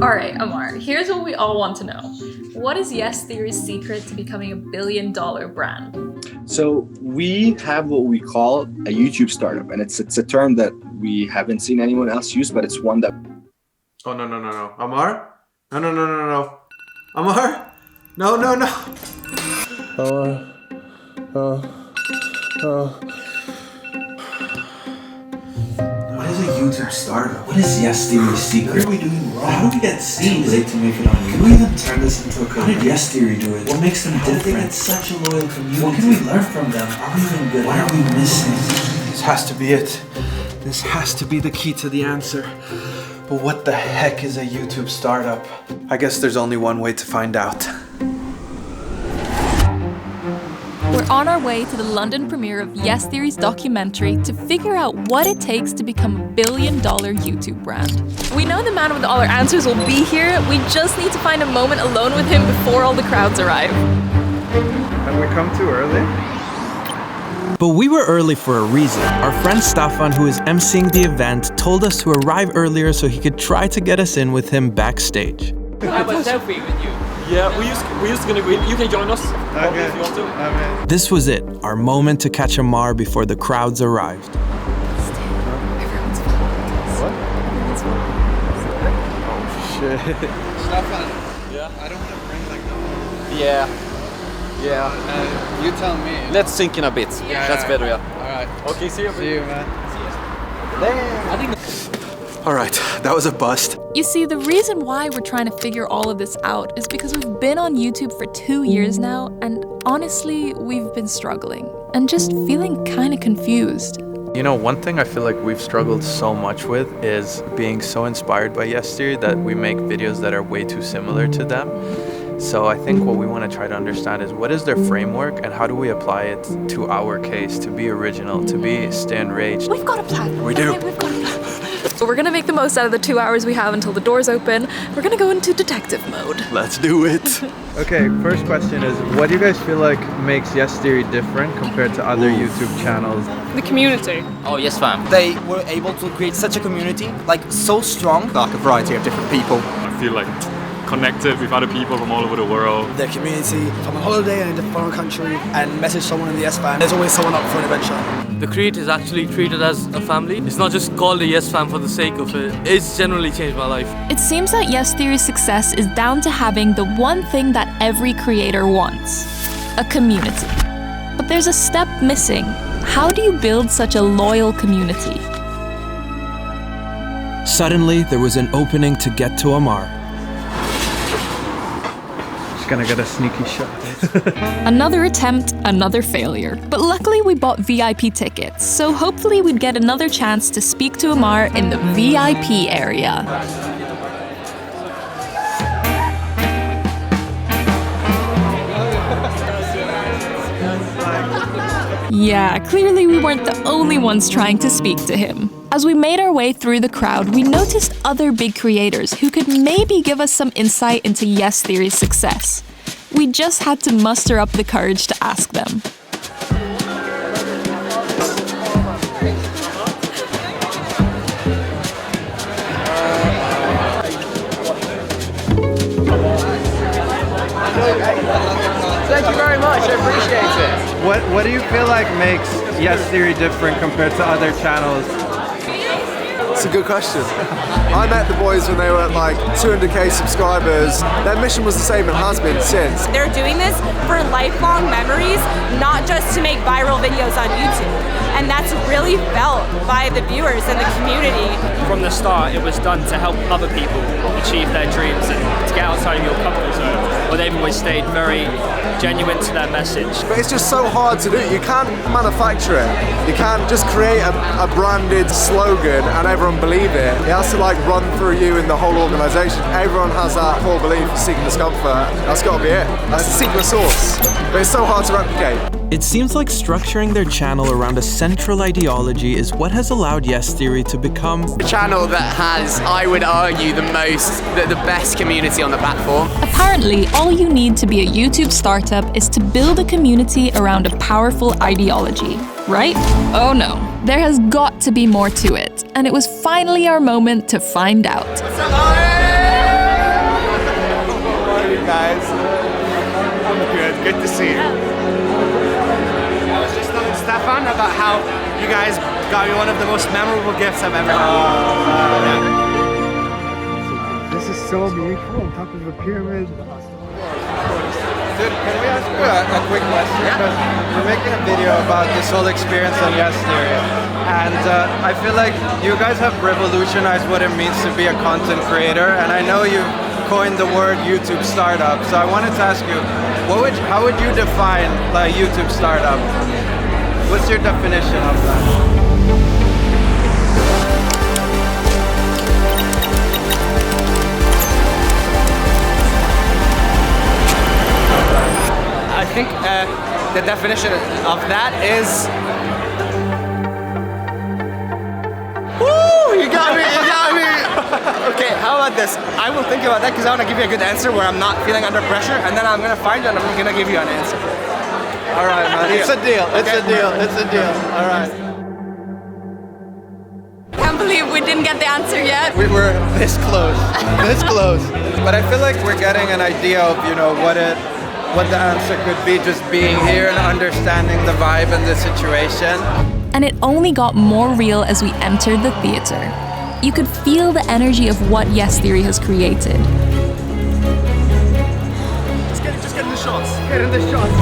Alright, Amar, here's what we all want to know. What is Yes Theory's secret to becoming a billion-dollar brand? So we have what we call a YouTube startup, and it's a term that we haven't seen anyone else use, but it's one that... Oh, no. Amar? No. Amar? No. What is a YouTube startup? What is Yes Theory's secret? What are we doing wrong? How do we get seen? Too late to make it on YouTube. Can we even turn this into a career? How did Yes Theory do it? What makes them different? How did they get such a loyal community? What can we learn from them? Are we even good? What are we missing? This has to be it. This has to be the key to the answer. But what the heck is a YouTube startup? I guess there's only one way to find out. We're on our way to the London premiere of Yes Theory's documentary to figure out what it takes to become a billion-dollar YouTube brand. We know the man with all our answers will be here. We just need to find a moment alone with him before all the crowds arrive. Have we come too early? But we were early for a reason. Our friend Staffan, who is emceeing the event, told us to arrive earlier so he could try to get us in with him backstage. I have a selfie with you. Yeah, we're just gonna go in. You can join us. Okay. If you want to. Okay. This was it, our moment to catch Amar before the crowds arrived. Everyone's What? Oh shit. Staffan, Yeah? I don't want to bring like the... Yeah. you tell me. Let's sink in a bit. Yeah, That's better, yeah. Alright. Okay, see you. See you, man. I think Alright, that was a bust. You see, the reason why we're trying to figure all of this out is because we've been on YouTube for 2 years now, and honestly, we've been struggling and just feeling kind of confused. You know, one thing I feel like we've struggled so much with is being so inspired by Yes Theory that we make videos that are way too similar to them. So I think what we want to try to understand is what is their framework and how do we apply it to our case, to be original, to be stay enraged. We've got a plan. We do. Okay, we've got a plan. So we're gonna make the most out of the 2 hours we have until the doors open. We're gonna go into detective mode. Let's do it. Okay, first question is, what do you guys feel like makes Yes Theory different compared to other YouTube channels? The community. Oh, yes, fam. They were able to create such a community, like so strong. Like a variety of different people. I feel like connected with other people from all over the world. Their community, from a holiday in a foreign country and message someone in the Yes Fam. There's always someone up for an adventure. The creator is actually treated as a family. It's not just called the Yes Fam for the sake of it. It's generally changed my life. It seems that Yes Theory's success is down to having the one thing that every creator wants: a community. But there's a step missing. How do you build such a loyal community? Suddenly, there was an opening to get to Amar. Just gonna get a sneaky shot. Another attempt, another failure. But luckily we bought VIP tickets, so hopefully we'd get another chance to speak to Amar in the VIP area. Yeah, clearly we weren't the only ones trying to speak to him. As we made our way through the crowd, we noticed other big creators who could maybe give us some insight into Yes Theory's success. We just had to muster up the courage to ask them. Thank you very much, I appreciate it. What do you feel like makes Yes Theory different compared to other channels? It's a good question. I met the boys when they were at like 200k subscribers. Their mission was the same and has been since. They're doing this for lifelong memories, not just to make viral videos on YouTube. And that's really felt by the viewers and the community. From the start, it was done to help other people achieve their dreams and to get outside of your comfort zone. But they've always stayed very genuine to their message. But it's just so hard to do. You can't manufacture it. You can't just create a branded slogan and everyone believe it. It has to like run through you in the whole organisation. Everyone has that core belief of seeking discomfort. That's got to be it. That's the secret sauce. But it's so hard to replicate. It seems like structuring their channel around a central ideology is what has allowed Yes Theory to become A channel that has, I would argue, the best community on the platform. Apparently, all you need to be a YouTube startup is to build a community around a powerful ideology, right? Oh no, there has got to be more to it, and it was finally our moment to find out. guys got me one of the most memorable gifts I've ever had. This is so beautiful on top of the pyramid. Dude, can we ask you a quick question? Because we're making a video about this whole experience on Yes Theory. And I feel like you guys have revolutionized what it means to be a content creator. And I know you coined the word YouTube startup. So I wanted to ask you, how would you define a YouTube startup? What's your definition of that? I think the definition of that is... Woo! You got me! Okay, how about this? I will think about that because I want to give you a good answer where I'm not feeling under pressure, and then I'm going to find you and I'm going to give you an answer. All right, man. It's a deal. It's a deal. It's a deal. All right. Can't believe we didn't get the answer yet. We were this close. This close. But I feel like we're getting an idea of, what the answer could be, just being here and understanding the vibe and the situation. And it only got more real as we entered the theater. You could feel the energy of what Yes Theory has created. Just get in the shots. Get in the shots.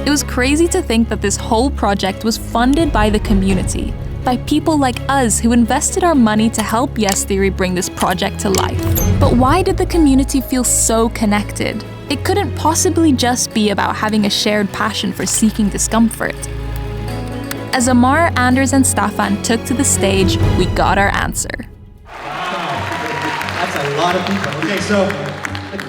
It was crazy to think that this whole project was funded by the community, by people like us who invested our money to help Yes Theory bring this project to life. But why did the community feel so connected? It couldn't possibly just be about having a shared passion for seeking discomfort. As Amar, Anders, and Staffan took to the stage, we got our answer. That's a lot of people. Okay, so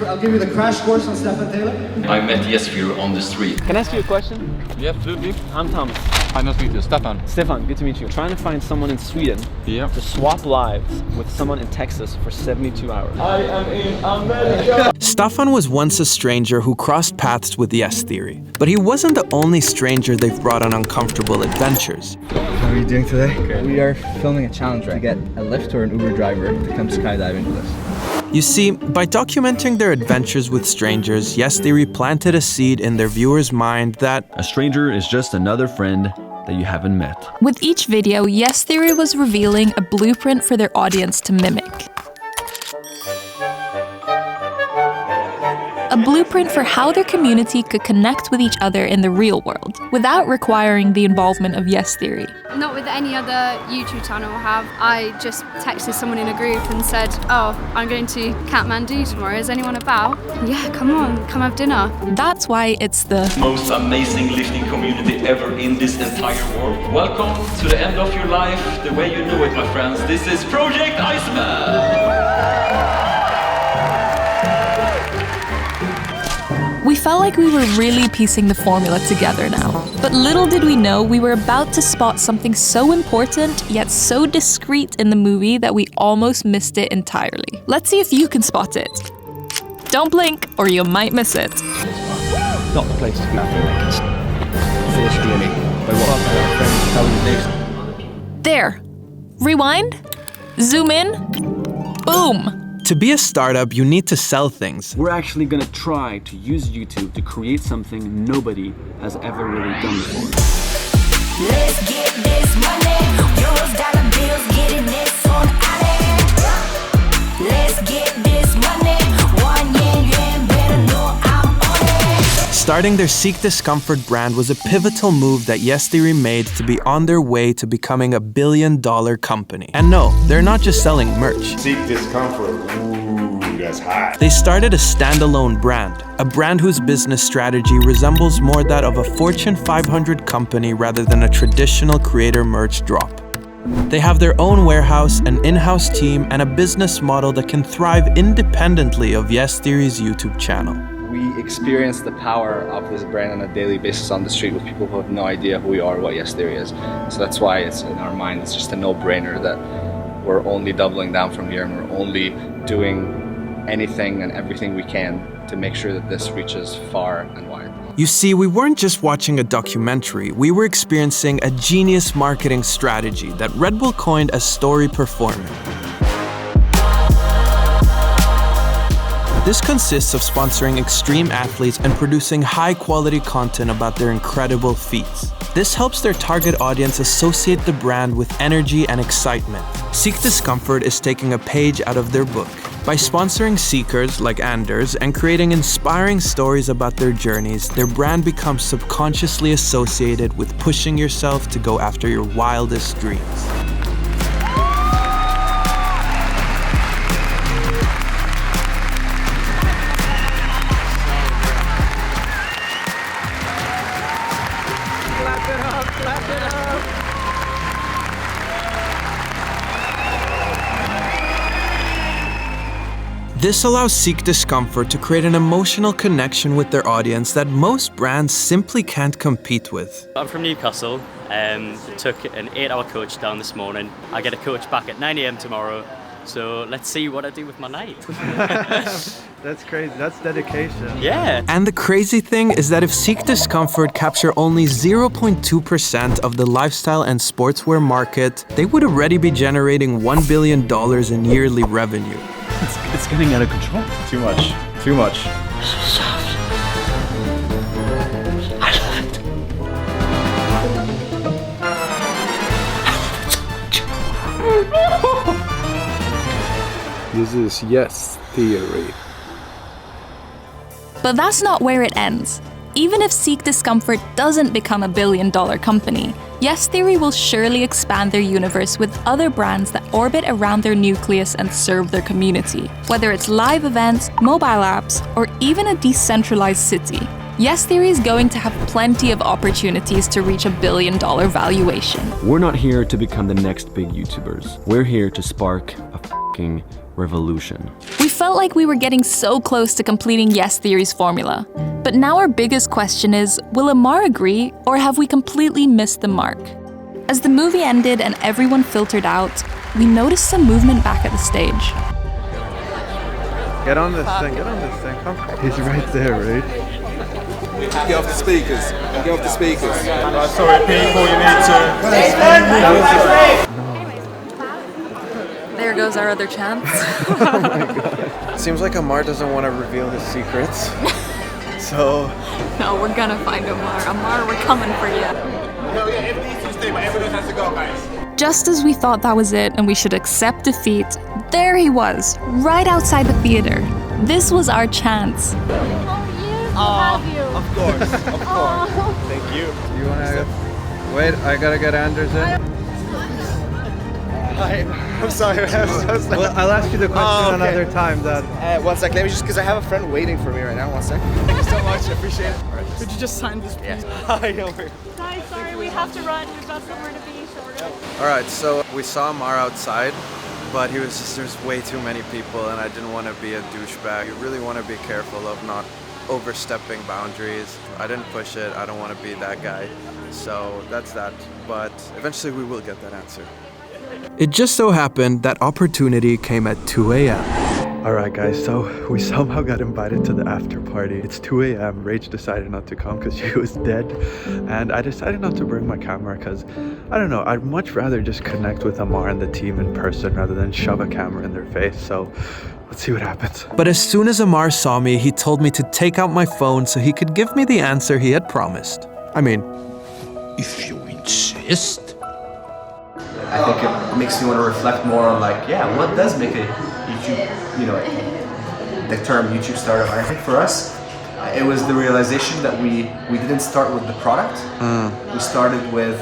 I'll give you the crash course on Staffan Taylor. I met Yes Theory on the street. Can I ask you a question? Yeah, absolutely. I'm Thomas. Hi, nice to meet you. Stefan. Stefan, good to meet you. Trying to find someone in Sweden to swap lives with someone in Texas for 72 hours. I am in America. Staffan was once a stranger who crossed paths with Yes Theory, but he wasn't the only stranger they've brought on uncomfortable adventures. How are you doing today? Okay. We are filming a challenge to get a Lyft or an Uber driver to come skydiving with us. You see, by documenting their adventures with strangers, Yes Theory planted a seed in their viewers' mind that a stranger is just another friend that you haven't met. With each video, Yes Theory was revealing a blueprint for their audience to mimic. A blueprint for how their community could connect with each other in the real world, without requiring the involvement of Yes Theory. Not with any other YouTube channel have. I just texted someone in a group and said, oh, I'm going to Kathmandu tomorrow, is anyone about? Yeah, come on, come have dinner. That's why it's the most amazing lifting community ever in this entire world. Welcome to the end of your life, the way you know it, my friends. This is Project Iceman! We felt like we were really piecing the formula together now. But little did we know we were about to spot something so important, yet so discreet in the movie that we almost missed it entirely. Let's see if you can spot it. Don't blink, or you might miss it. Not the place to be. Finished DNA. By what our friends tell you next. There. Rewind. Zoom in. Boom. To be a startup, you need to sell things. We're actually gonna try to use YouTube to create something nobody has ever really done before. Let's get this money. Euros, dollar bills, getting this on Allen. Let's get this money. 1 yen, better know I'm on it. Starting their Seek Discomfort brand was a pivotal move that Yes Theory made to be on their way to becoming a billion-dollar company. And no, they're not just selling merch. Seek Discomfort. Ooh, that's hot. They started a standalone brand, a brand whose business strategy resembles more that of a Fortune 500 company rather than a traditional creator merch drop. They have their own warehouse, an in-house team, and a business model that can thrive independently of Yes Theory's YouTube channel. We experience the power of this brand on a daily basis on the street with people who have no idea who we are or what Yes Theory is. So that's why it's in our mind, it's just a no-brainer that we're only doubling down from here and we're only doing anything and everything we can to make sure that this reaches far and wide. You see, we weren't just watching a documentary, we were experiencing a genius marketing strategy that Red Bull coined as story performing. This consists of sponsoring extreme athletes and producing high-quality content about their incredible feats. This helps their target audience associate the brand with energy and excitement. Seek Discomfort is taking a page out of their book. By sponsoring seekers like Anders and creating inspiring stories about their journeys, their brand becomes subconsciously associated with pushing yourself to go after your wildest dreams. Clap it up, clap it up. This allows Seek Discomfort to create an emotional connection with their audience that most brands simply can't compete with. I'm from Newcastle. Took an 8-hour coach down this morning. I get a coach back at 9 AM tomorrow. So let's see what I do with my night. That's crazy. That's dedication. Yeah. And the crazy thing is that if Seek Discomfort capture only 0.2% of the lifestyle and sportswear market, they would already be generating $1 billion in yearly revenue. It's getting out of control. Too much. Too much. Soft. I love it. This is yes theory. But that's not where it ends. Even if Seek Discomfort doesn't become a billion-dollar company, Yes Theory will surely expand their universe with other brands that orbit around their nucleus and serve their community. Whether it's live events, mobile apps, or even a decentralized city, Yes Theory is going to have plenty of opportunities to reach $1 billion valuation. We're not here to become the next big YouTubers. We're here to spark a f***ing revolution. We felt like we were getting so close to completing Yes Theory's formula. But now our biggest question is, will Amar agree, or have we completely missed the mark? As the movie ended and everyone filtered out, we noticed some movement back at the stage. Get on this thing, get on this thing. Come. He's right there, right? Get off the speakers. Get off the speakers. Sorry, people, you need to... There goes our other chance. Seems like Amar doesn't want to reveal his secrets. So... No, we're gonna find Amar. Amar, we're coming for you. No, yeah, if these two stay, but everyone has to go, guys. Just as we thought that was it and we should accept defeat, there he was, right outside the theater. This was our chance. Of course. Thank you. You wanna... Wait, I gotta get Anders in. Hi, I'm sorry. Well, I'll ask you the question another time then. 1 sec, let me just, because I have a friend waiting for me right now. 1 sec. Thank you so much, I appreciate it. Could you just sign this, please? Hi, no worries. Guys, sorry, we have to run. We've got somewhere to be shorter. Alright, so we saw Amar outside, but there's way too many people and I didn't want to be a douchebag. You really want to be careful of not overstepping boundaries. I didn't push it, I don't want to be that guy. So that's that, but eventually we will get that answer. It just so happened that opportunity came at 2 a.m. Alright guys, so we somehow got invited to the after party. It's 2 a.m. Rach decided not to come because she was dead. And I decided not to bring my camera because, I don't know, I'd much rather just connect with Amar and the team in person rather than shove a camera in their face. So let's see what happens. But as soon as Amar saw me, he told me to take out my phone so he could give me the answer he had promised. I mean, If you insist. I think it makes me want to reflect more on what does make a YouTube, the term YouTube startup. And I think for us, it was the realization that we didn't start with the product. We started with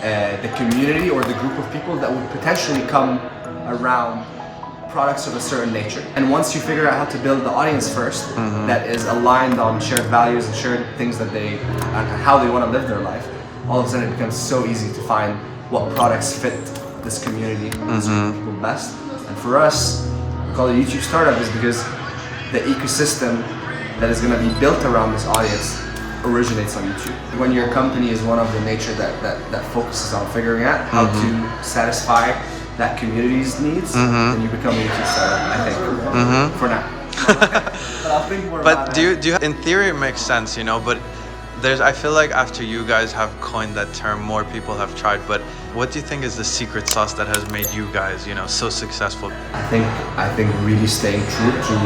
the community or the group of people that would potentially come around products of a certain nature. And once you figure out how to build the audience first, that is aligned on shared values and shared things that how they want to live their life, all of a sudden it becomes so easy to find what products fit this community, this group of people best. And for us, we call it YouTube Startup is because the ecosystem that is going to be built around this audience originates on YouTube. When your company is one of the nature that focuses on figuring out how to satisfy that community's needs, then you become a YouTube Startup, I think, for now. But I'll think more about but do you, in theory it makes sense, but I feel like after you guys have coined that term, more people have tried, but what do you think is the secret sauce that has made you guys, so successful? I think really staying true to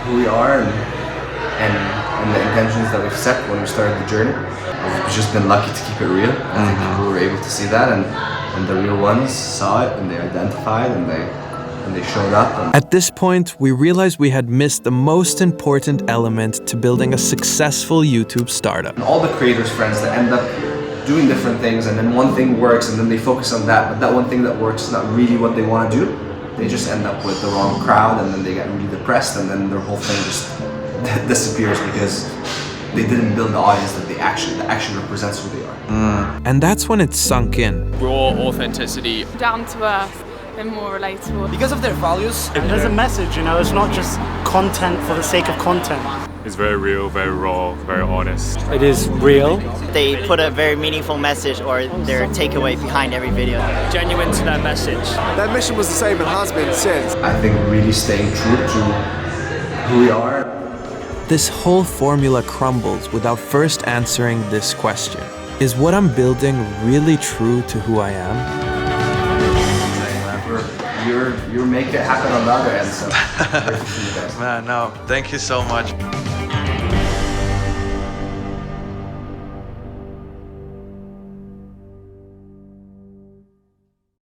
who we are and and the intentions that we've set when we started the journey. We've just been lucky to keep it real. I think people were able to see that, and the real ones saw it, and they identified, and they showed up. At this point, we realized we had missed the most important element to building a successful YouTube startup. And all the creators' friends that end up doing different things, and then one thing works, and then they focus on that, but that one thing that works is not really what they want to do. They just end up with the wrong crowd, and then they get really depressed, and then their whole thing just disappears because they didn't build the audience that actually represents who they are. And that's when it sunk in. Raw authenticity. Down to earth. They're more relatable. Because of their values. There's a message, you know, it's not just content for the sake of content. It's very real, very raw, very honest. It is real. They put a very meaningful message or their takeaway behind every video. Genuine to their message. Their mission was the same and has been since. I think really staying true to who we are. This whole formula crumbles without first answering this question. Is what I'm building really true to who I am? You're making it happen on the other end, so. Man, no, thank you so much.